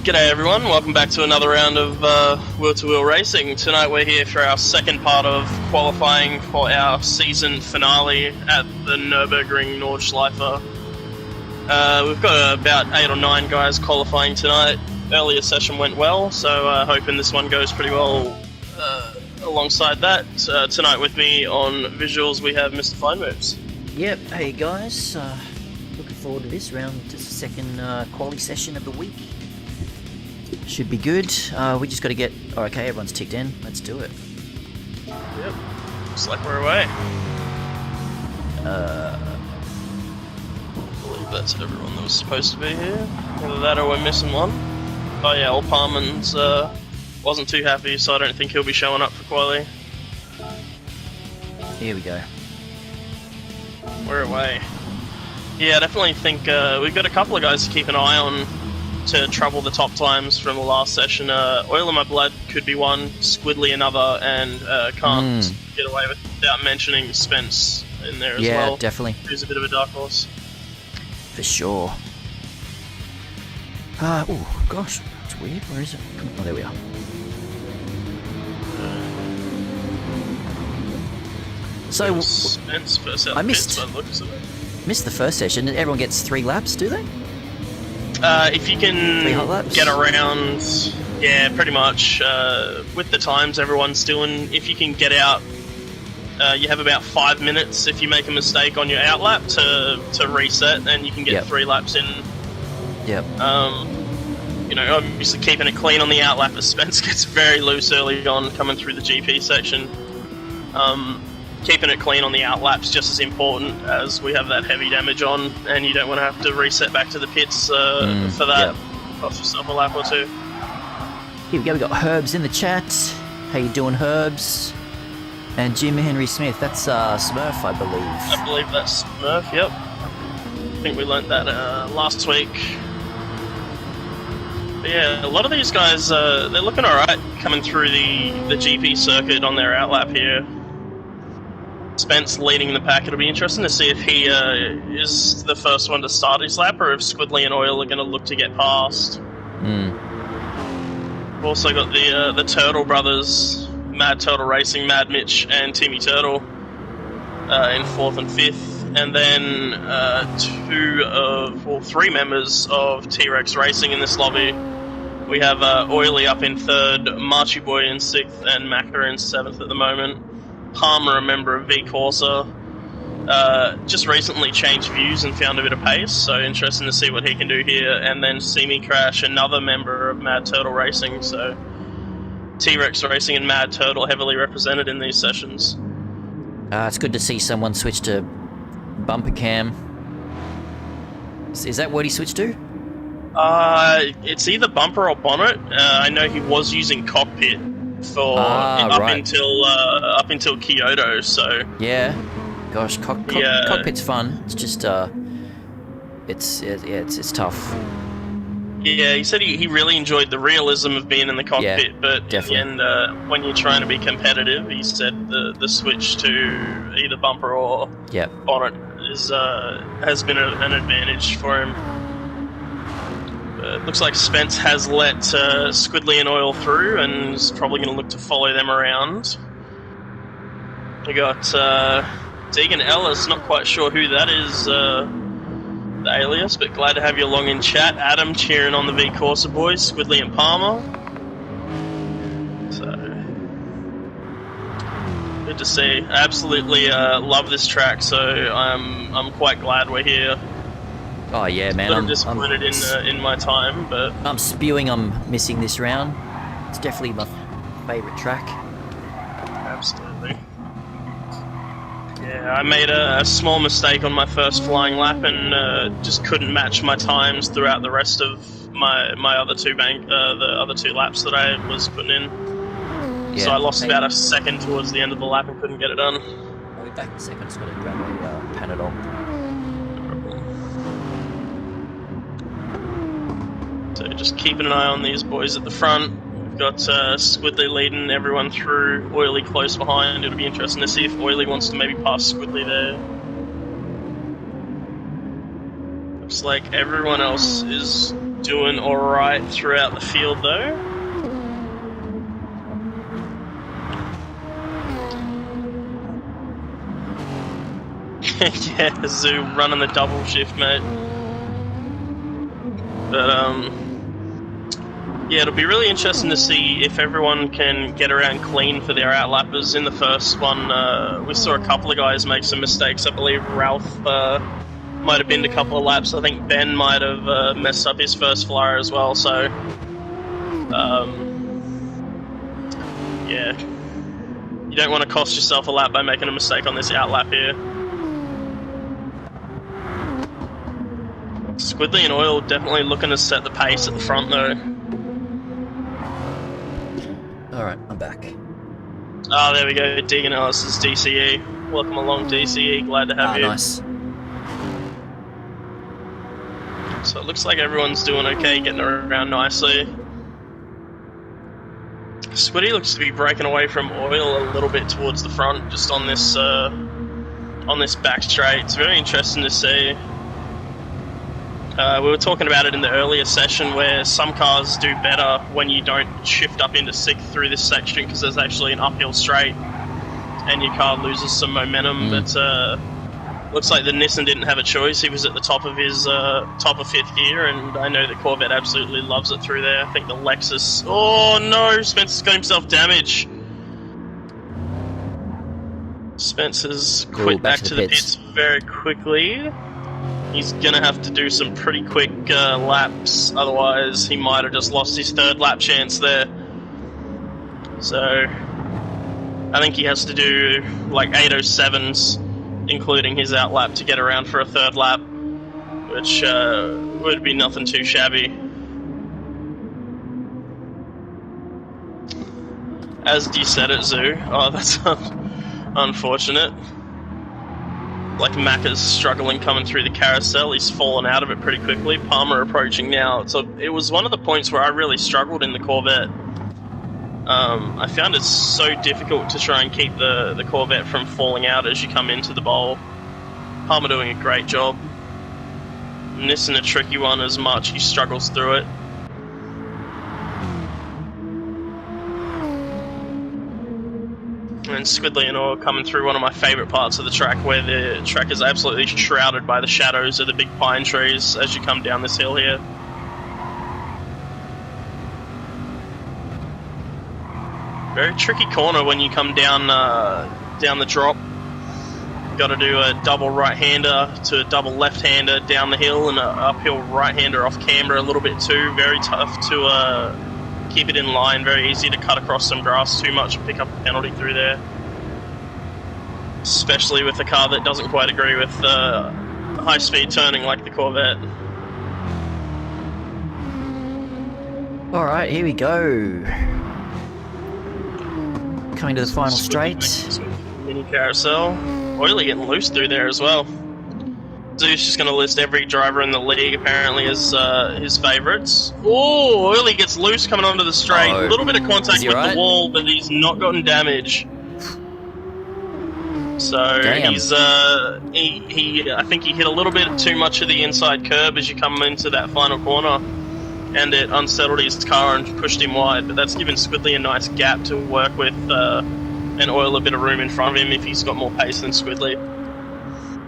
G'day everyone, welcome back to another round of Wheel-to-Wheel Racing. Tonight we're here for our second part of qualifying for our season finale at the Nürburgring Nordschleife. We've got about 8 or 9 guys qualifying tonight. Earlier session went well, so hoping this one goes pretty well alongside that. Tonight with me on visuals we have Mr. Fine Moves. Yep, hey guys, looking forward to this round, just the second quali session of the week. Should be good. We just got to get... Oh, okay, everyone's ticked in. Let's do it. Yep. Looks like we're away. I believe that's everyone that was supposed to be here. Either that or we're missing one. Oh yeah, Old Parman's wasn't too happy, so I don't think he'll be showing up for quali. Here we go. We're away. Yeah, I definitely think we've got a couple of guys to keep an eye on to trouble the top times from the last session. Oil in My Blood could be one, Squidly another, and can't get away without mentioning Spence in there as well. Yeah, definitely. Who's a bit of a dark horse. For sure. Oh, gosh, it's weird. Where is it? Oh, there we are. So, Spence first out I the pits missed by the looks of it. the first session. Everyone gets 3 laps, do they? If you can get around, yeah, pretty much, with the times everyone's doing, if you can get out, you have about 5 minutes if you make a mistake on your outlap to reset, and you can get 3 laps in. Yep. You know, obviously keeping it clean on the outlap as Spence gets very loose early on coming through the GP section. Keeping it clean on the outlap's just as important as we have that heavy damage on, and you don't want to have to reset back to the pits for that. Cost yourself a lap or two. Here we go, we got Herbs in the chat. How you doing, Herbs? And Jim Henry Smith, that's Smurf, I believe. I believe that's Smurf, yep. I think we learnt that last week. But yeah, a lot of these guys, they're looking alright coming through the GP circuit on their outlap here. Spence leading the pack. It'll be interesting to see if he is the first one to start his lap, or if Squidly and Oil are going to look to get past. We've also got the Turtle brothers, Mad Turtle Racing, Mad Mitch and Timmy Turtle in 4th and 5th, and then 3 members of T-Rex Racing in this lobby. We have Oily up in 3rd, Marchy Boy in 6th, and Macca in 7th at the moment. Palmer, a member of V Corsa, just recently changed views and found a bit of pace, so interesting to see what he can do here. And then Semi Crash, another member of Mad Turtle Racing, so T-Rex Racing and Mad Turtle heavily represented in these sessions. It's good to see someone switch to bumper cam. Is that what he switched to? It's either bumper or bonnet. I know he was using cockpit for up until Kyoto, so yeah. Gosh, cockpit's fun. It's just it's tough. Yeah, he said he really enjoyed the realism of being in the cockpit, but definitely. In the end, when you're trying to be competitive, he said the switch to either bumper or bonnet has been an advantage for him. Looks like Spence has let Squidly and Oil through, and is probably going to look to follow them around. We got Deegan Ellis, not quite sure who that is, the alias, but glad to have you along in chat. Adam cheering on the V Corsa boys, Squidly and Palmer. So, good to see. I absolutely love this track, so I'm quite glad we're here. Oh yeah, man! I'm disappointed in my time, but I'm spewing. I'm missing this round. It's definitely my favourite track. Absolutely. Yeah, I made a small mistake on my first flying lap and just couldn't match my times throughout the rest of my other two the other 2 laps that I was putting in. Yeah, so I lost about a second towards the end of the lap and couldn't get it done. I'll be back in a second. Just got to grab a Panadol. So just keeping an eye on these boys at the front. We've got Squidly leading everyone through, Oily close behind. It'll be interesting to see if Oily wants to maybe pass Squidly there. Looks like everyone else is doing alright throughout the field though. Yeah, Zoo running the double shift, mate. But, yeah, it'll be really interesting to see if everyone can get around clean for their outlappers. In the first one, we saw a couple of guys make some mistakes. I believe Ralph might have binned a couple of laps. I think Ben might have messed up his first flyer as well, so... yeah. You don't want to cost yourself a lap by making a mistake on this outlap here. Squidly and Oil definitely looking to set the pace at the front though. Alright, I'm back. Oh, there we go. Deegan Ellis is DCE. Welcome along, DCE. Glad to have you. Nice. So it looks like everyone's doing okay, getting around nicely. Squiddy looks to be breaking away from Oil a little bit towards the front, just on this back straight. It's very interesting to see. We were talking about it in the earlier session where some cars do better when you don't shift up into 6th through this section because there's actually an uphill straight and your car loses some momentum. But looks like the Nissan didn't have a choice. He was at the top of his top of 5th gear, and I know the Corvette absolutely loves it through there. I think the Lexus... Oh no, Spencer's got himself damaged. Spencer's quit back to the pits very quickly. He's going to have to do some pretty quick laps, otherwise he might have just lost his 3rd lap chance there. So, I think he has to do like 8:07s, including his outlap, to get around for a 3rd lap, which would be nothing too shabby. As you said it, Zoo. Oh, that's unfortunate. Like Macca's struggling coming through the carousel. He's fallen out of it pretty quickly. Palmer approaching now. So it was one of the points where I really struggled in the Corvette. I found it so difficult to try and keep the Corvette from falling out as you come into the bowl. Palmer doing a great job. Nissan a tricky one as much. He struggles through it. And Squidly and Oil coming through one of my favourite parts of the track, where the track is absolutely shrouded by the shadows of the big pine trees as you come down this hill here. Very tricky corner when you come down down the drop. Got to do a double right-hander to a double left-hander down the hill, and an uphill right-hander off camber a little bit too. Very tough to keep it in line. Very easy to cut across some grass too much and pick up a penalty through there. Especially with a car that doesn't quite agree with high-speed turning like the Corvette. Alright, here we go. Coming to the final straight. Mini carousel. Oily getting loose through there as well. Zoo's just going to list every driver in the league apparently as his favourites. Oh, Oily gets loose coming onto the straight. A little bit of contact with the wall, but he's not gotten damage. So Damn. he's I think he hit a little bit too much of the inside curb as you come into that final corner, and it unsettled his car and pushed him wide. But that's given Squidly a nice gap to work with, and Oil a bit of room in front of him if he's got more pace than Squidly.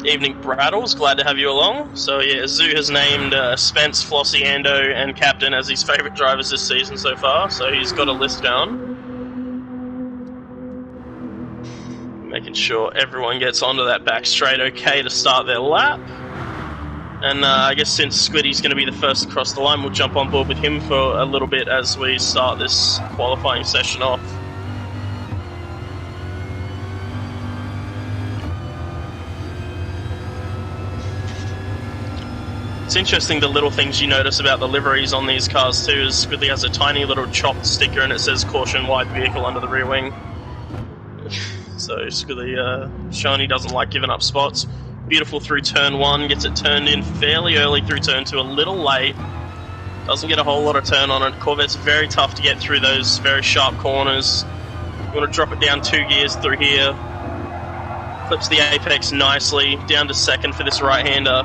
Evening Brattles, glad to have you along. So yeah, Zoo has named Spence, Flossie, Ando and Captain as his favourite drivers this season so far, so he's got a list down. Making sure everyone gets onto that back straight okay to start their lap. And I guess since Squiddy's going to be the first across the line, we'll jump on board with him for a little bit as we start this qualifying session off. It's interesting the little things you notice about the liveries on these cars too, is Squidly has a tiny little chopped sticker and it says caution wide vehicle under the rear wing. So Squidly showing he doesn't like giving up spots. Beautiful through turn 1, gets it turned in fairly early through turn 2, a little late. Doesn't get a whole lot of turn on it. Corvette's very tough to get through those very sharp corners. You want to drop it down 2 gears through here. Clips the apex nicely, down to second for this right-hander.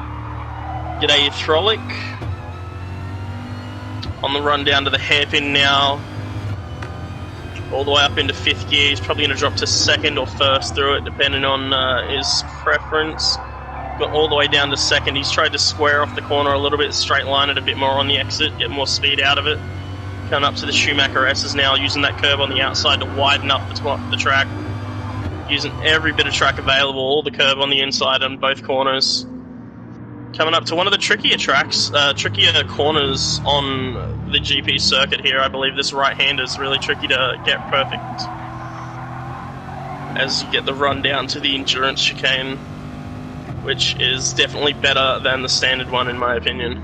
G'day, Frolic. On the run down to the hairpin now. All the way up into 5th gear. He's probably going to drop to 2nd or 1st through it, depending on his preference. Got all the way down to 2nd. He's tried to square off the corner a little bit, straight line it a bit more on the exit, get more speed out of it. Coming up to the Schumacher S's now, using that curb on the outside to widen up the track. Using every bit of track available, all the curb on the inside on both corners. Coming up to one of the trickier tracks, trickier corners on the GP circuit here. I believe this right-hander is really tricky to get perfect as you get the run down to the endurance chicane, which is definitely better than the standard one in my opinion.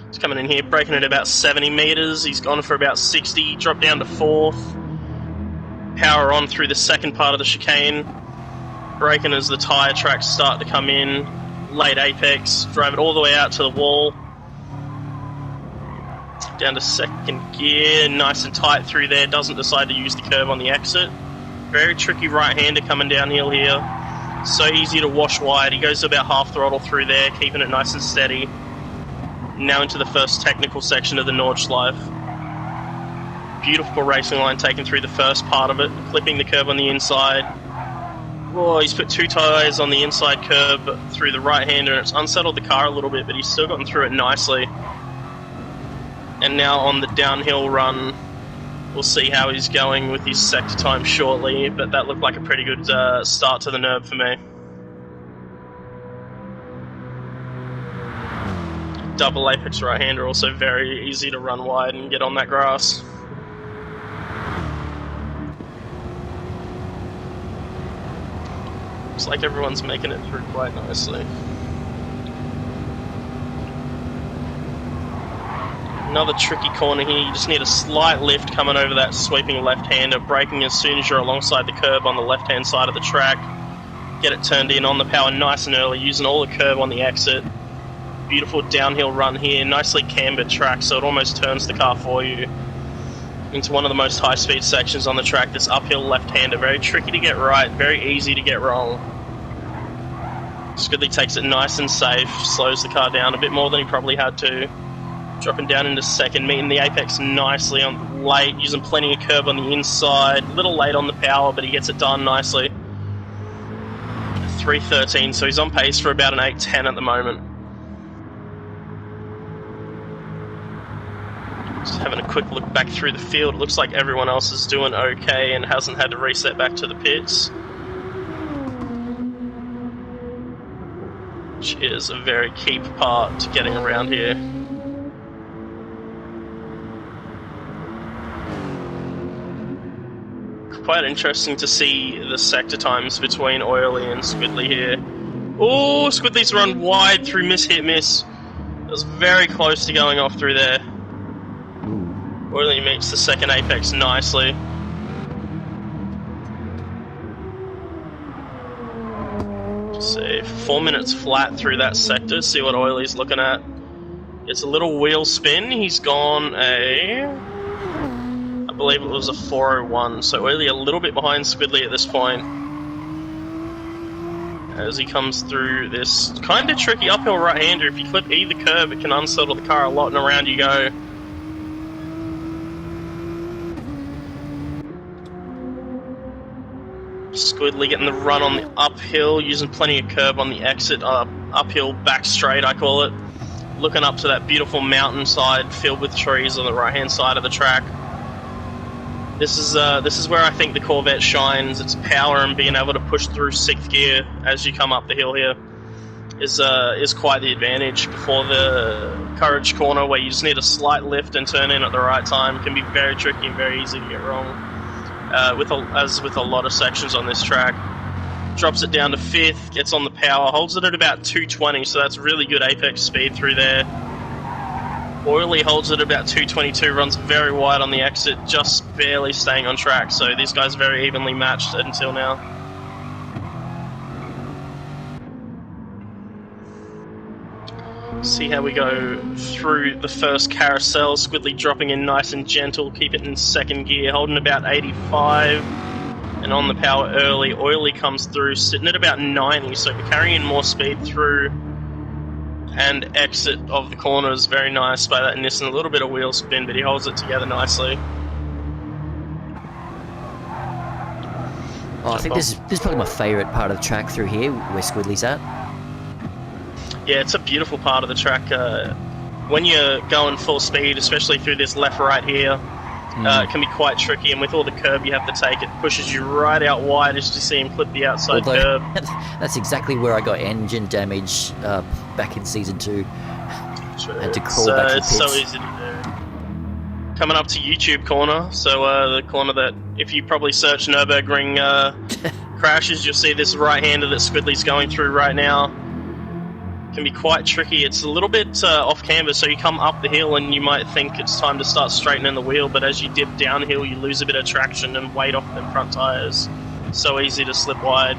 He's coming in here, braking at about 70 meters. He's gone for about 60, dropped down to 4th. Power on through the second part of the chicane. Braking as the tyre tracks start to come in. Late apex, drive it all the way out to the wall. Down to 2nd gear, nice and tight through there. Doesn't decide to use the curb on the exit. Very tricky right-hander coming downhill here. So easy to wash wide. He goes to about half throttle through there, keeping it nice and steady. Now into the first technical section of the Nordschleife. Beautiful racing line taken through the first part of it, clipping the curb on the inside. Oh, he's put 2 tyres on the inside curb through the right-hander, and it's unsettled the car a little bit, but he's still gotten through it nicely. And now on the downhill run, we'll see how he's going with his sector time shortly, but that looked like a pretty good start to the NERB for me. Double apex right-hander, also very easy to run wide and get on that grass. Looks like everyone's making it through quite nicely. Another tricky corner here, you just need a slight lift coming over that sweeping left-hander, braking as soon as you're alongside the curb on the left-hand side of the track. Get it turned in on the power nice and early, using all the curb on the exit. Beautiful downhill run here, nicely cambered track, so it almost turns the car for you into one of the most high-speed sections on the track. This uphill left-hander, very tricky to get right, very easy to get wrong. Squidly takes it nice and safe, slows the car down a bit more than he probably had to. Dropping down into 2nd, meeting the apex nicely on late, using plenty of curb on the inside. A little late on the power, but he gets it done nicely. 3:13, so he's on pace for about an 8:10 at the moment. Just having a quick look back through the field, it looks like everyone else is doing okay and hasn't had to reset back to the pits, which is a very key part to getting around here. Quite interesting to see the sector times between Oily and Squidly here. Oh, Squidly's run wide through miss. It was very close to going off through there. Oily meets the 2nd apex nicely. See, 4 minutes flat through that sector, see what Oily's looking at. It's a little wheel spin, he's gone I believe it was a 4:01, so Oily a little bit behind Squidly at this point. As he comes through this kind of tricky uphill right-hander, if you clip either curb it can unsettle the car a lot and around you go. Squidly getting the run on the uphill, using plenty of curb on the exit, uphill back straight I call it. Looking up to that beautiful mountainside filled with trees on the right-hand side of the track. This is where I think the Corvette shines. Its power and being able to push through 6th gear as you come up the hill here is quite the advantage. Before the Courage corner, where you just need a slight lift and turn in at the right time, can be very tricky and very easy to get wrong. As with a lot of sections on this track. Drops it down to 5th, gets on the power, holds it at about 220, so that's really good apex speed through there. Oily holds it at about 222, runs very wide on the exit, just barely staying on track, so these guys are very evenly matched until now. See how we go through the first carousel. Squidly dropping in nice and gentle, keep it in 2nd gear, holding about 85, and on the power early. Oily comes through, sitting at about 90, so carrying more speed through and exit of the corner is very nice by that Nissan. A little bit of wheel spin, but he holds it together nicely. Oh, I think this is probably my favourite part of the track through here, where Squidly's at. Yeah, it's a beautiful part of the track. When you're going full speed, especially through this left-right here, it can be quite tricky, and with all the curb you have to take, it pushes you right out wide as you see him clip the outside curb. That's exactly where I got engine damage back in Season 2. True. Had to crawl back to the It's pits. so easy to do. Coming up to YouTube corner, so the corner that, if you probably search Nürburgring crashes, you'll see this right-hander that Squidly's going through right now. Can be quite tricky. It's a little bit off camber, so you come up the hill and you might think it's time to start straightening the wheel, but as you dip downhill, you lose a bit of traction and weight off them front tyres. So easy to slip wide.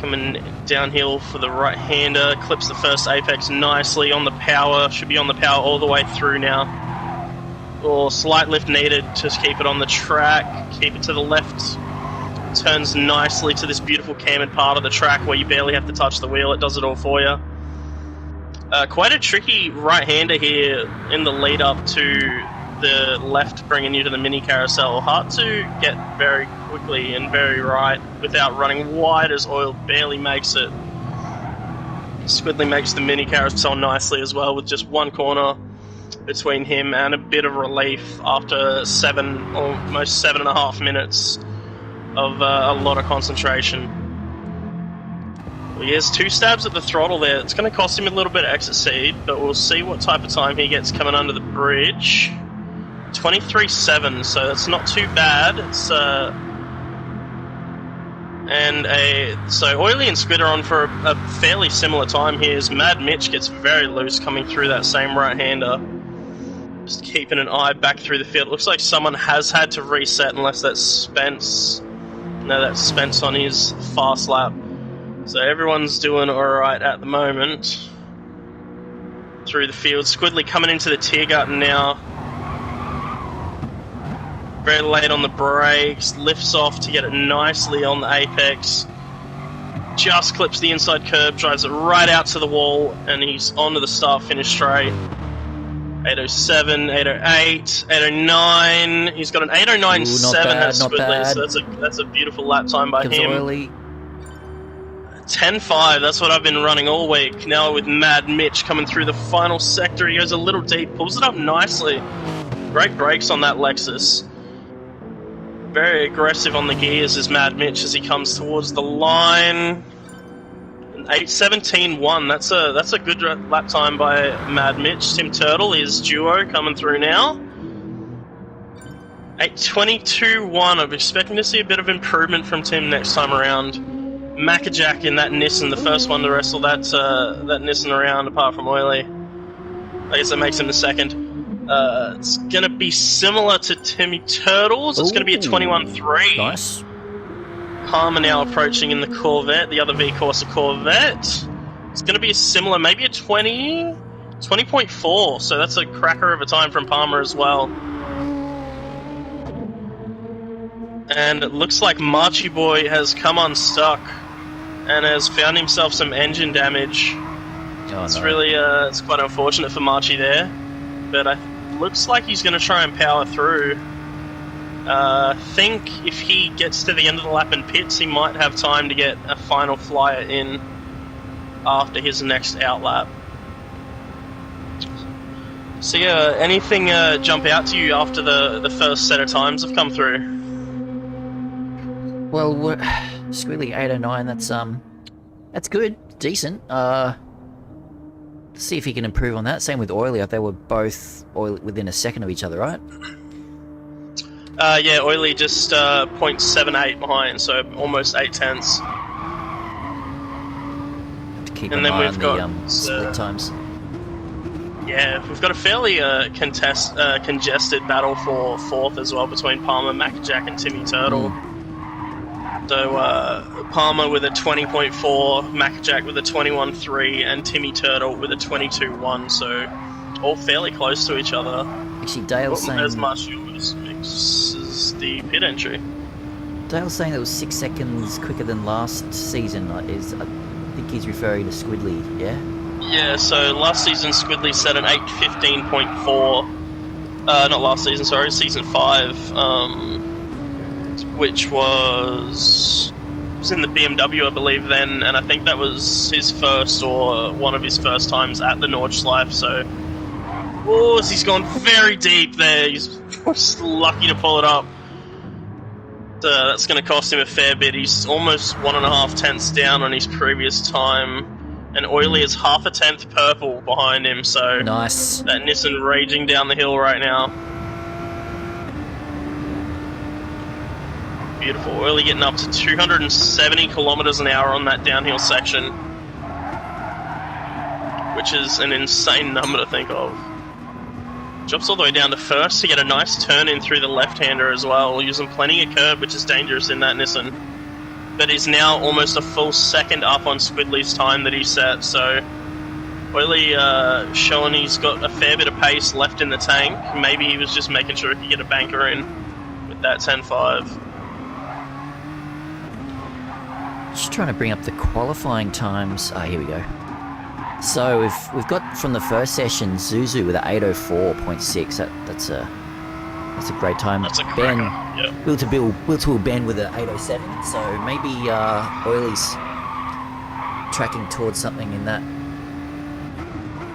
Coming downhill for the right-hander, clips the first apex nicely on the power. Should be on the power all the way through now. Or slight lift needed to keep it on the track. Keep it to the left. Turns nicely to this beautiful cambered part of the track where you barely have to touch the wheel. It does it all for you. Quite a tricky right-hander here in the lead-up to the left, bringing you to the mini carousel. Hard to get very quickly and very right without running wide, as oil barely makes it. Squidly makes the mini carousel nicely as well, with just one corner between him and a bit of relief after almost 7.5 minutes of a lot of concentration. Well, he has 2 stabs at the throttle there. It's going to cost him a little bit of exit speed, but we'll see what type of time he gets coming under the bridge. 23.7, so that's not too bad. It's so Oily and Squid are on for a fairly similar time here, as Mad Mitch gets very loose coming through that same right-hander. Just keeping an eye back through the field. It looks like someone has had to reset, unless that's Spence. No, that's Spence on his fast lap. So everyone's doing alright at the moment. Through the field. Squidly coming into the Tiergarten now. Very late on the brakes. Lifts off to get it nicely on the apex. Just clips the inside curb, drives it right out to the wall, and he's onto the start-finish straight. 807, 808, 809. He's got an 809.7 has Squidly, so that's a beautiful lap time by him. Oily. 10.5, that's what I've been running all week. Now with Mad Mitch coming through the final sector, he goes a little deep, pulls it up nicely. Great brakes on that Lexus. Very aggressive on the gears is Mad Mitch as he comes towards the line. 8:17.1. That's a good lap time by Mad Mitch. Tim Turtle is duo coming through now. 8:22.1. I'm expecting to see a bit of improvement from Tim next time around. Mackajack in that Nissan, the first one to wrestle that Nissan around, apart from Oily. I guess that makes him the second. It's going to be similar to Timmy Turtles. It's going to be a 21.3. Nice. Palmer now approaching in the Corvette, the other V-Corsa Corvette. It's going to be a similar, maybe a 20.4, so that's a cracker of a time from Palmer as well. And it looks like Marchie Boy has come unstuck and has found himself some engine damage. Oh, it's no. really, it's quite unfortunate for Marchie there, but looks like he's going to try and power through. I think if he gets to the end of the lap and pits, he might have time to get a final flyer in after his next out lap. So yeah, anything jump out to you after the first set of times have come through? Well, Squidly 809. That's good, decent. See if he can improve on that. Same with Oily. They were both within a second of each other, right? Yeah, Oily just 0.78 behind, so almost 8 tenths. Have to keep And an then eye we've on got, the split times. Yeah, we've got a fairly congested battle for fourth as well between Palmer, Mackajack, and Timmy Turtle. So Palmer with a 20.4, Mackajack with a 21.3, and Timmy Turtle with a 22.1. So all fairly close to each other. Actually, Dale's saying... As Marshall mixes the pit entry. Dale's saying it was 6 seconds quicker than last season. I think think he's referring to Squidly, yeah? Yeah, so last season Squidly set an 8:15.4. Not last season, sorry, season 5, which was in the BMW, I believe, then, and I think that was his first or one of his first times at the Nordschleife, so... Oh, he's gone very deep there. He's just lucky to pull it up. That's going to cost him a fair bit. He's almost 1.5 tenths down on his previous time, and Oily is 0.5 tenth purple behind him, so... Nice. That Nissan raging down the hill right now. Beautiful. Oily getting up to 270 kilometers an hour on that downhill section, which is an insane number to think of. Drops all the way down to first to get a nice turn in through the left-hander as well, using plenty of curb, which is dangerous in that Nissan. But he's now almost a full second up on Squidly's time that he set, so Oily showing he's got a fair bit of pace left in the tank. Maybe he was just making sure he could get a banker in with that 10.5. Just trying to bring up the qualifying times. Here we go. So we've got from the first session Zuzu with an 8:04.6. That's a great time. That's a cracker. Ben, Yeah. Will to Ben with an 8:07. So maybe Oily's tracking towards something in that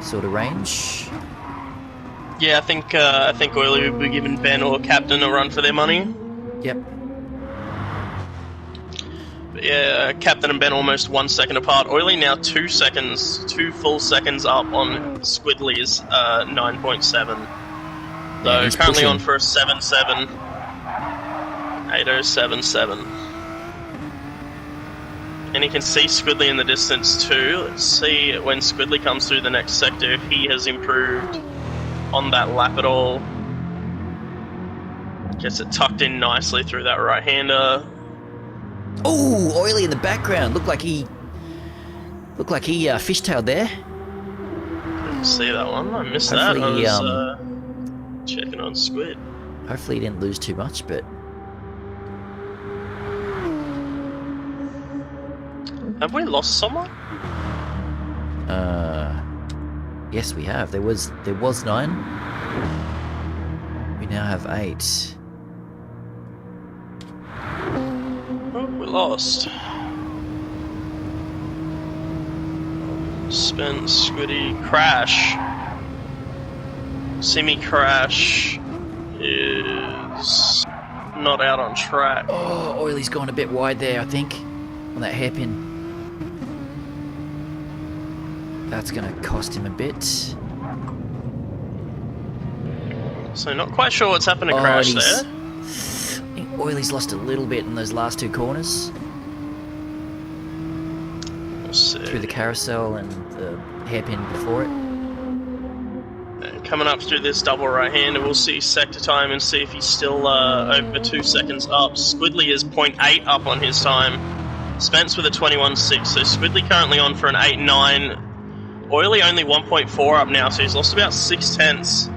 sort of range. Yeah, I think Oily will be giving Ben or Captain a run for their money. Yep. But yeah, Captain and Ben almost 1 second apart. Oily now 2 full seconds up on Squidly's 9.7. So Yeah, he's currently pushing. on for a 7.7. 8.077. And you can see Squidly in the distance too. Let's see when Squidly comes through the next sector if he has improved on that lap at all. Gets it tucked in nicely through that right-hander. Oh, Oily in the background. Looked like he fishtailed there. Didn't see that one. I missed Hopefully, that. I was checking on Squid. Hopefully he didn't lose too much, but Have we lost someone? yes, we have. There was 9. We now have 8. Oh, we lost. Spin, Squiddy, crash. Semi crash is not out on track. Oh, Oily's gone a bit wide there, I think, on that hairpin. That's going to cost him a bit. So not quite sure what's happened to Crash and there. I think Oily's lost a little bit in those last 2 corners. We'll see. Through the carousel and the hairpin before it. And coming up through this double right-hander, we'll see sector time and see if he's still over 2 seconds up. Squidly is 0.8 up on his time. Spence with a 21.6, so Squidly currently on for an 8.9. Oily only 1.4 up now, so he's lost about 6 tenths.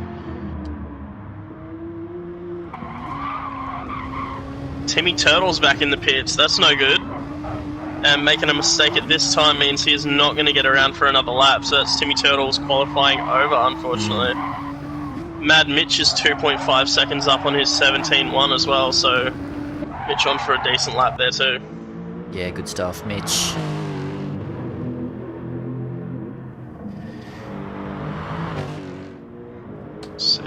Timmy Turtle's back in the pits, that's no good. And making a mistake at this time means he is not going to get around for another lap, so that's Timmy Turtle's qualifying over, unfortunately. Mad Mitch is 2.5 seconds up on his 17.1 as well, so Mitch on for a decent lap there too. Yeah, good stuff, Mitch. Let's see.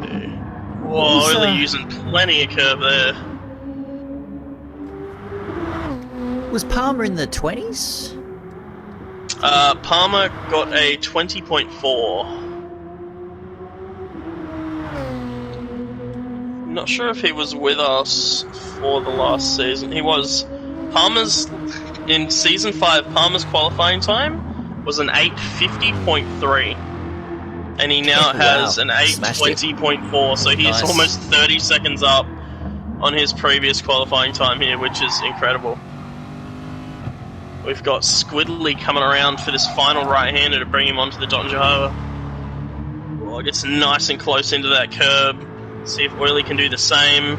Whoa, Oily using plenty of curb there. Was Palmer in the 20s? Palmer got a 20.4. Not sure if he was with us for the last season. He was. Palmer's in season 5. Palmer's qualifying time was an 8:50.3, and he now has an 8:20.4. So he is almost 30 seconds up on his previous qualifying time here, which is incredible. We've got Squidly coming around for this final right-hander to bring him onto the Donjahoa. Well, it gets nice and close into that curb. See if Oily can do the same.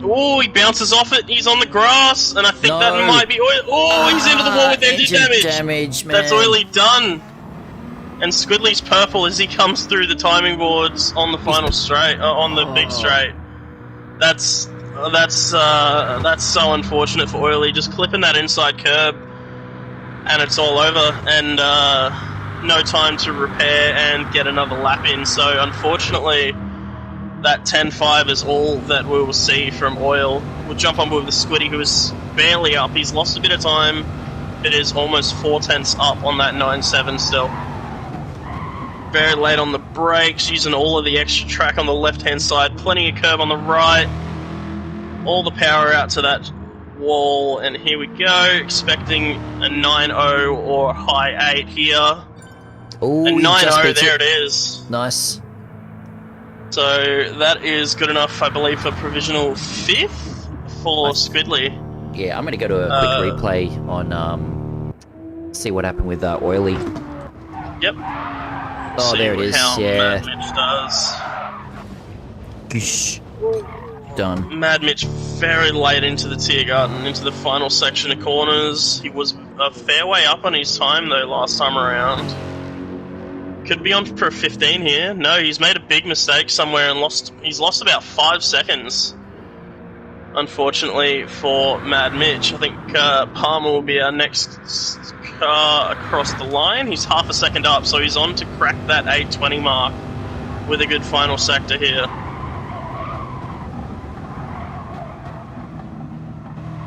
Oh, he bounces off it. He's on the grass, and I think that might be oil. Oh, he's into the wall with engine damage. Man. That's oily done. And Squidly's purple as he comes through the timing boards on the final straight, on the big straight. That's so unfortunate for Oily. Just clipping that inside curb, and it's all over. And no time to repair and get another lap in. So unfortunately, that 10.5 is all that we will see from Oil. We'll jump on board with the Squiddy, who is barely up. He's lost a bit of time. It is almost 4/10 up on that 9.7 still. Very late on the brakes, using all of the extra track on the left-hand side. Plenty of curb on the right. All the power out to that wall, and here we go. Expecting a 9.0 or high 8 here. Ooh, a 9.0, there it is. Nice. So that is good enough, I believe, for provisional 5th for Squidly. Yeah, I'm going to go to a quick replay on see what happened with Oily. Yep. Oh, there it is. Yeah. Mad Mitch does. Goosh. Done. Mad Mitch very late into the Tiergarten, into the final section of corners. He was a fair way up on his time, though, last time around. Could be on for a 15 here. No, he's made a big mistake somewhere and he's lost about 5 seconds. Unfortunately for Mad Mitch. I think Palmer will be our next car across the line. He's half a second up, so he's on to crack that 8:20 mark with a good final sector here.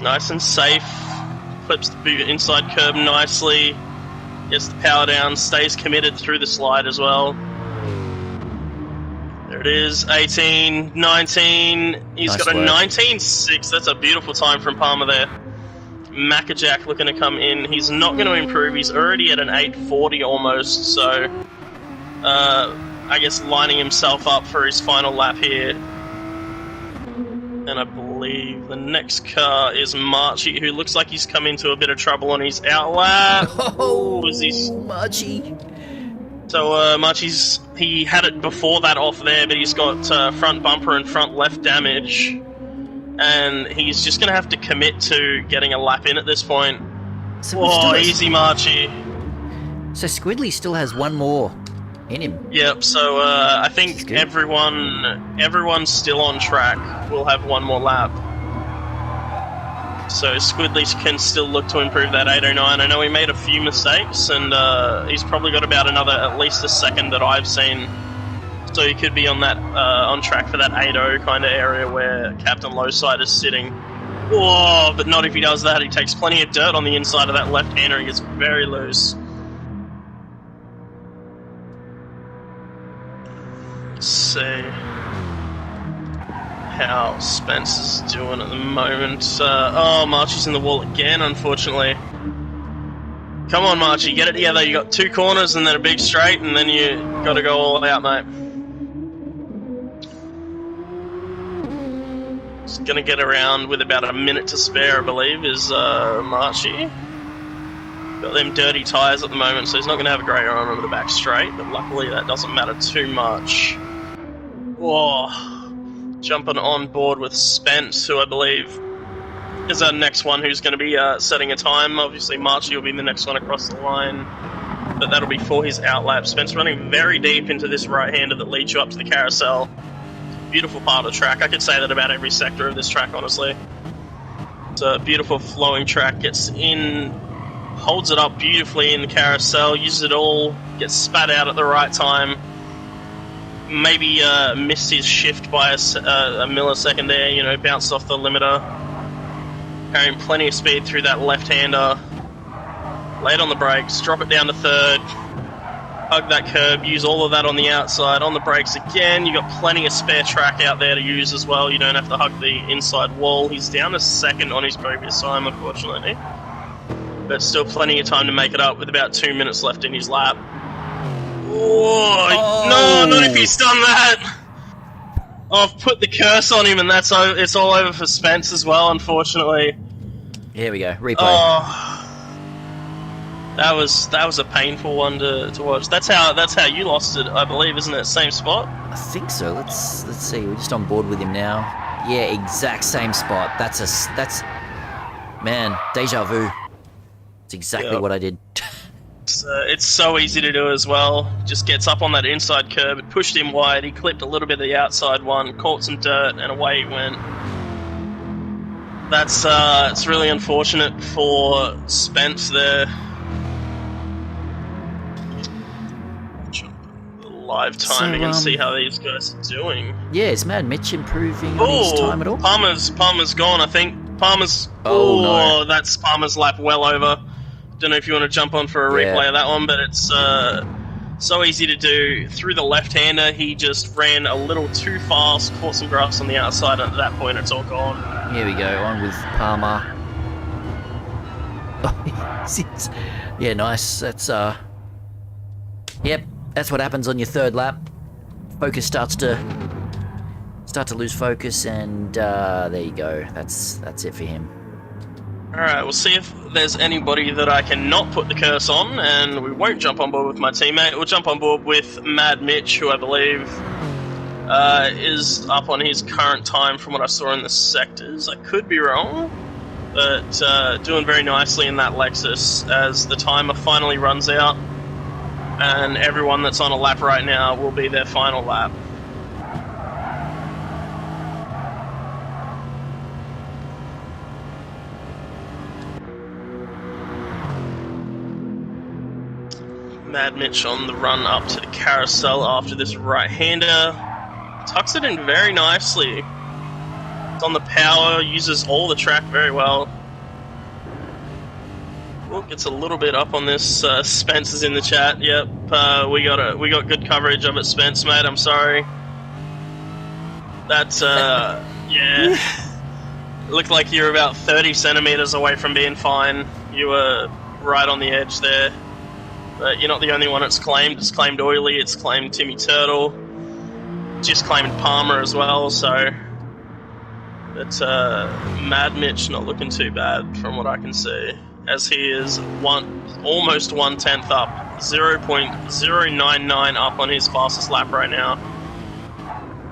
Nice and safe. Clips the inside curb nicely. Gets the power down. Stays committed through the slide as well. There it is. 18, 19. He's got a 19.6. That's a beautiful time from Palmer there. Mackajack looking to come in. He's not going to improve. He's already at an 8.40 almost. So, I guess lining himself up for his final lap here. And I believe the next car is Marchie, who looks like he's come into a bit of trouble on his outlap. Oh, Marchie. So he had it before that off there, but he's got front bumper and front left damage. And he's just going to have to commit to getting a lap in at this point. So easy Marchie. So Squidly still has one more in him. Yep, so I think everyone's still on track. We'll have one more lap. So Squidly can still look to improve that 8.09. I know he made a few mistakes, and he's probably got about at least a second that I've seen. So he could be on that on track for that 8.0 kind of area where Captain Lowside is sitting. Whoa, but not if he does that. He takes plenty of dirt on the inside of that left-hander. He gets very loose. Let's see how Spence is doing at the moment. Marchie's in the wall again, unfortunately. Come on, Marchie, get it together. You got 2 corners and then a big straight, and then you got to go all out, mate. Just gonna get around with about a minute to spare, I believe, is Marchie. Got them dirty tyres at the moment, so he's not going to have a great run over the back straight, but luckily that doesn't matter too much. Whoa. Jumping on board with Spence, who I believe is our next one who's going to be setting a time. Obviously, Marchie will be the next one across the line, but that'll be for his outlap. Spence running very deep into this right-hander that leads you up to the carousel. Beautiful part of the track. I could say that about every sector of this track, honestly. It's a beautiful flowing track. Gets in, holds it up beautifully in the carousel, uses it all, gets spat out at the right time. Maybe missed his shift by a millisecond there, bounced off the limiter. Carrying plenty of speed through that left-hander. Late on the brakes, drop it down to third. Hug that curb, use all of that on the outside. On the brakes again, you got plenty of spare track out there to use as well. You don't have to hug the inside wall. He's down to second on his previous time, unfortunately. But still plenty of time to make it up with about 2 minutes left in his lap. Oh, no, not if he's done that. I've put the curse on him, and it's all over for Spence as well, unfortunately. Here we go, replay. Oh, that was a painful one to watch. That's how you lost it, I believe, isn't it? Same spot? I think so. Let's see. We're just on board with him now. Yeah, exact same spot. That's man, deja vu. It's exactly what I did. It's so easy to do as well. Just gets up on that inside curb, it pushed him wide, he clipped a little bit of the outside one, caught some dirt, and away he went. That's it's really unfortunate for Spence there. Live timing and see how these guys are doing. Yeah, is Mad Mitch improving on his time at all? Palmer's gone, I think. Palmer's... no. That's Palmer's lap well over. Don't know if you want to jump on for a replay of that one, but it's so easy to do. Through the left-hander, he just ran a little too fast, caught some grass on the outside, and at that point it's all gone. Here we go, on with Palmer. Yeah, nice. That's, Yep, that's what happens on your third lap. Focus starts to lose focus, and there you go. That's it for him. Alright, we'll see if there's anybody that I can not put the curse on, and we won't jump on board with my teammate. We'll jump on board with Mad Mitch, who I believe is up on his current time from what I saw in the sectors. I could be wrong, but doing very nicely in that Lexus as the timer finally runs out, and everyone that's on a lap right now will be their final lap. Mad Mitch on the run up to the carousel after this right-hander. Tucks it in very nicely. It's on the power, uses all the track very well. Oh, gets a little bit up on this. Spence is in the chat. Yep, we got good coverage of it, Spence, mate. I'm sorry. That's yeah. Looked like you were about 30 centimeters away from being fine. You were right on the edge there. But you're not the only one it's claimed. It's claimed Oily, it's claimed Timmy Turtle, just claimed Palmer as well, so it's Mad Mitch not looking too bad from what I can see, as he is almost 1/10 up, 0.099 up on his fastest lap right now.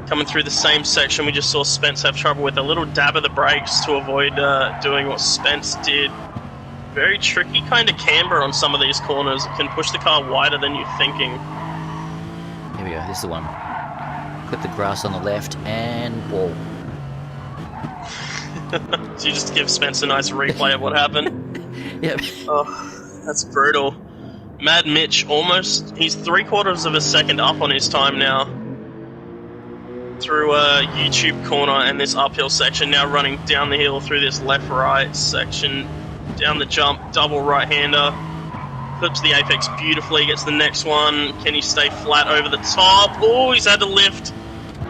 Coming through the same section, we just saw Spence have trouble with a little dab of the brakes to avoid doing what Spence did. Very tricky kind of camber on some of these corners. It can push the car wider than you're thinking. Here we go, this is the one. Clip the grass on the left, and whoa. So you just give Spence a nice replay of what happened? Yep. Oh, that's brutal. Mad Mitch he's 3/4 of a second up on his time now. Through a YouTube corner and this uphill section, now running down the hill through this left-right section. Down the jump, double right-hander, clips the apex beautifully, gets the next one. Can he stay flat over the top? Oh, he's had to lift.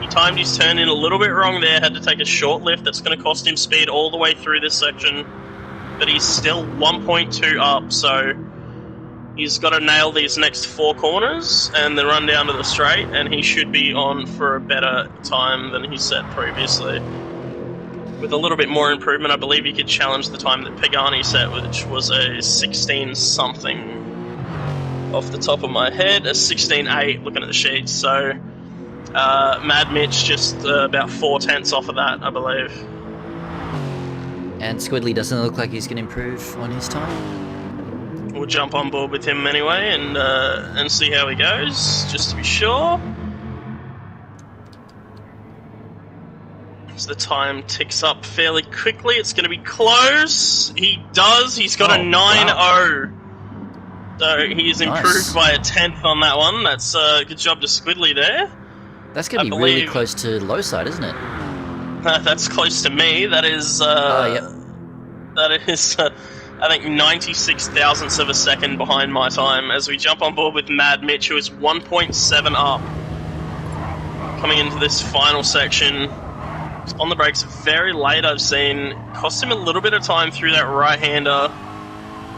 He timed his turn in a little bit wrong there, had to take a short lift. That's going to cost him speed all the way through this section. But he's still 1.2 up, so he's got to nail these next 4 corners and then run down to the straight, and he should be on for a better time than he set previously. With a little bit more improvement, I believe he could challenge the time that Pagani set, which was a 16-something. Off the top of my head, a 16.8, looking at the sheets. So, Mad Mitch just about 4/10 off of that, I believe. And Squidly doesn't look like he's going to improve on his time. We'll jump on board with him anyway and see how he goes, just to be sure. As the time ticks up fairly quickly, it's going to be close. He does. He's got a 9.0. Wow. So he's improved by a 10th on that one. That's a good job to Squidly there. That's going to be really close to low side, isn't it? That's close to me. That is, yep. That is, I think, 96 thousandths of a second behind my time as we jump on board with Mad Mitch, who is 1.7 up. Coming into this final section. On the brakes very late, I've seen. Cost him a little bit of time through that right-hander.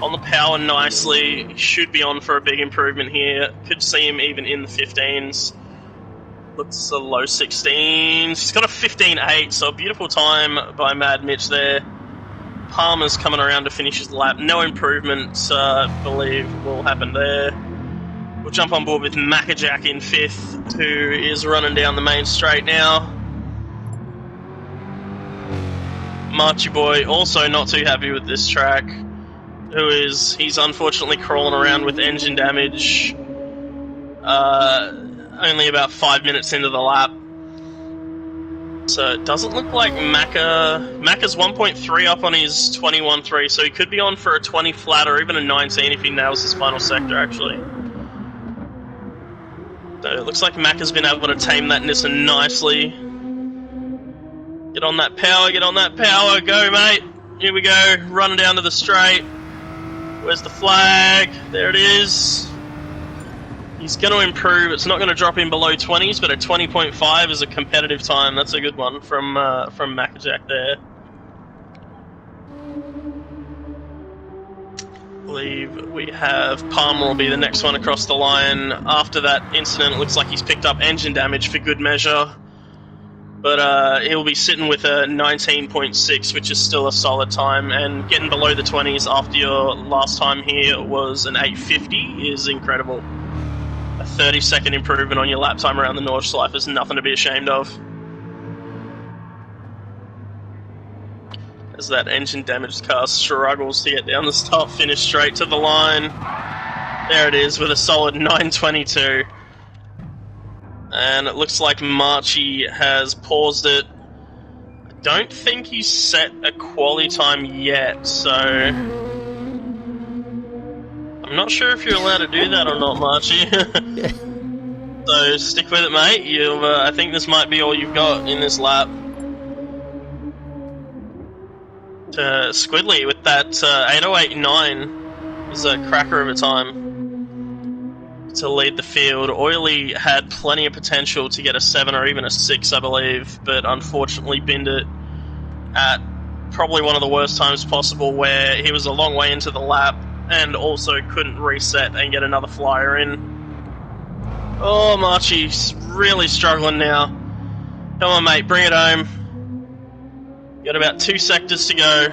On the power nicely. Should be on for a big improvement here. Could see him even in the 15s. Looks a low 16s. He's got a 15.8, so a beautiful time by Mad Mitch there. Palmer's coming around to finish his lap. No improvement, I believe, will happen there. We'll jump on board with Maccajack in 5th, who is running down the main straight now. Marchie Boy, also not too happy with this track. He's unfortunately crawling around with engine damage. Only about 5 minutes into the lap. So it doesn't look like Macca's 1.3 up on his 21.3, so he could be on for a 20 flat or even a 19 if he nails his final sector, actually. So it looks like Macca's been able to tame that Nissan nicely. Get on that power, go mate! Here we go, running down to the straight. Where's the flag? There it is. He's going to improve. It's not going to drop in below 20s, but a 20.5 is a competitive time. That's a good one from Maccajack there. I believe we have Palmer will be the next one across the line. After that incident, it looks like he's picked up engine damage for good measure. But he'll be sitting with a 19.6, which is still a solid time. And getting below the 20s after your last time here was an 850 is incredible. A 30-second improvement on your lap time around the Nordschleife is nothing to be ashamed of. As that engine-damaged car struggles to get down the start-finish straight to the line. There it is with a solid 922. And it looks like Marchie has paused it. I don't think he's set a quali time yet, so I'm not sure if you're allowed to do that or not, Marchie. So stick with it, mate. I think this might be all you've got in this lap. Squidly with that 808.9 is a cracker of a time to lead the field. Oily had plenty of potential to get a 7 or even a 6, I believe, but unfortunately binned it at probably one of the worst times possible, where he was a long way into the lap and also couldn't reset and get another flyer in. Oh, Marchie's really struggling now. Come on, mate, bring it home. Got about 2 sectors to go.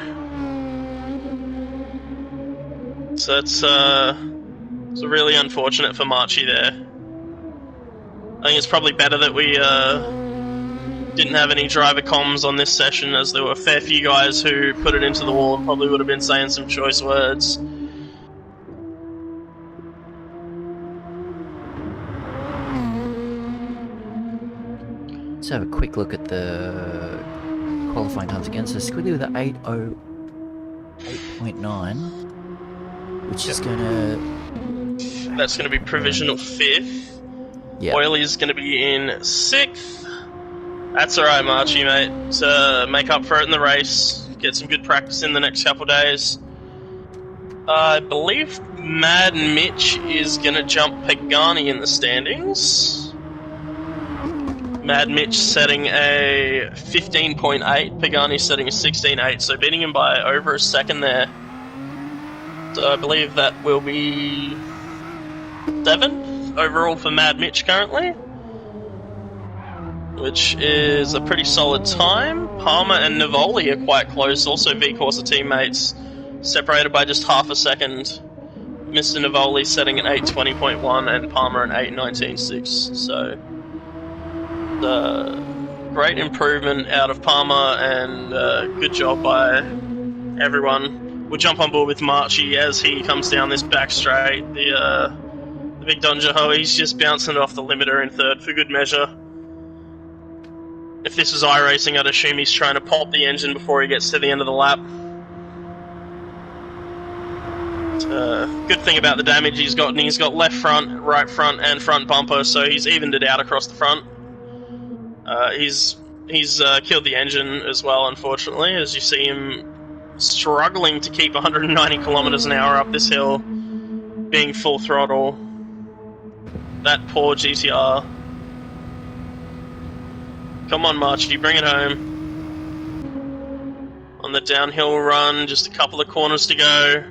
So it's really unfortunate for Marchie there. I think it's probably better that we didn't have any driver comms on this session, as there were a fair few guys who put it into the wall and probably would have been saying some choice words. Let's have a quick look at the qualifying times again. So Squidly with an 808.9, which is going to... That's going to be provisional 5th. Yep. Oily's going to be in 6th. That's alright, Marchie, mate. To make up for it in the race. Get some good practice in the next couple of days. I believe Mad Mitch is going to jump Pagani in the standings. Mad Mitch setting a 15.8, Pagani setting a 16.8, so beating him by over a second there. So I believe that will be 7th overall for Mad Mitch currently, which is a pretty solid time. Palmer and Navoli are quite close, also V-Corsa teammates, separated by just half a second. Mr. Navoli setting an 820.1 and Palmer an 819.6, so great improvement out of Palmer, and good job by everyone. We'll jump on board with Marchie as he comes down this back straight. The big Don Jaho, he's just bouncing it off the limiter in 3rd for good measure. If this was iRacing, I'd assume he's trying to pop the engine before he gets to the end of the lap. Good thing about the damage he's got left front, right front, and front bumper, so he's evened it out across the front. He's killed the engine as well, unfortunately, as you see him struggling to keep 190 kilometers an hour up this hill, being full throttle. That poor GTR. Come on, Marchie, bring it home. On the downhill run, just a couple of corners to go.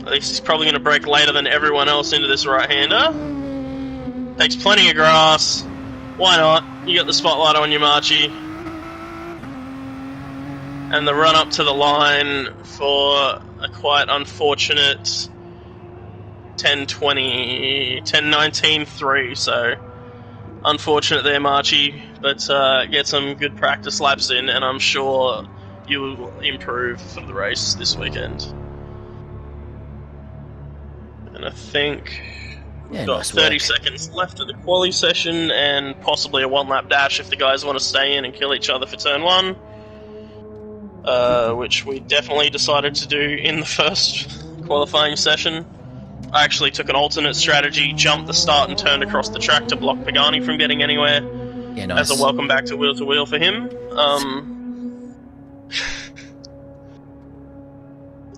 At least he's probably going to brake later than everyone else into this right-hander. Takes plenty of grass. Why not? You got the spotlight on you, Marchie. And the run up to the line for a quite unfortunate 10.19.3. So unfortunate there, Marchie, but get some good practice laps in, and I'm sure you will improve for the race this weekend. And I think we've got nice 30 work. seconds left of the quali session, and possibly a one-lap dash if the guys want to stay in and kill each other for turn 1. Which we definitely decided to do in the first qualifying session. I actually took an alternate strategy, jumped the start and turned across the track to block Pagani from getting anywhere. Yeah, nice. As a welcome back to wheel for him.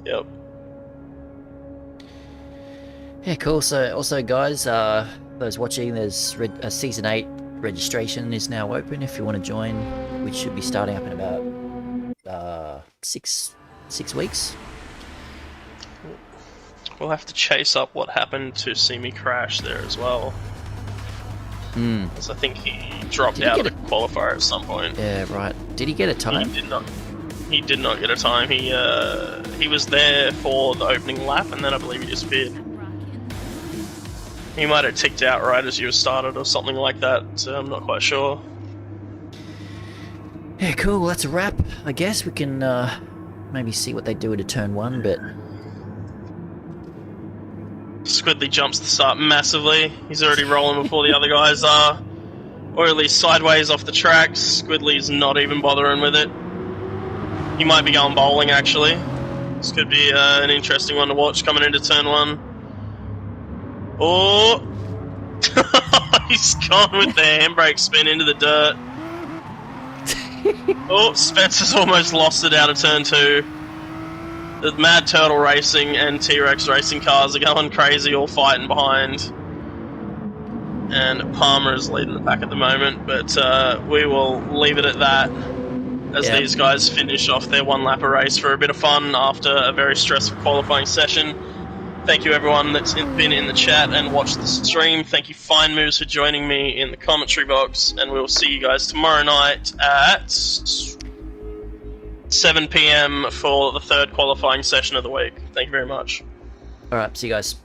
Yep. Yeah, cool. So, also, guys, those watching, there's Season 8 registration is now open if you want to join, which should be starting up in about 6 weeks. We'll have to chase up what happened to Simi Crash there as well. Because I think he dropped out of the qualifier at some point. Yeah, right. Did he get a time? He did not get a time. He was there for the opening lap, and then I believe he disappeared. He might have ticked out right as you started or something like that, so I'm not quite sure. Yeah, cool. Well, that's a wrap. I guess we can maybe see what they do at a turn 1, but... Squidly jumps the start massively. He's already rolling before the other guys are. Oily's sideways off the track. Squidly's not even bothering with it. He might be going bowling, actually. This could be an interesting one to watch coming into turn 1. Oh! He's gone with the handbrake spin into the dirt. Oh, Spencer's almost lost it out of turn 2. The Mad Turtle Racing and T-Rex Racing cars are going crazy, all fighting behind. And Palmer is leading the pack at the moment, but we will leave it at that as these guys finish off their one-lapper race for a bit of fun after a very stressful qualifying session. Thank you everyone that's been in the chat and watched the stream. Thank you Fine Moves for joining me in the commentary box, and we'll see you guys tomorrow night at 7 PM for the third qualifying session of the week. Thank you very much. Alright, see you guys.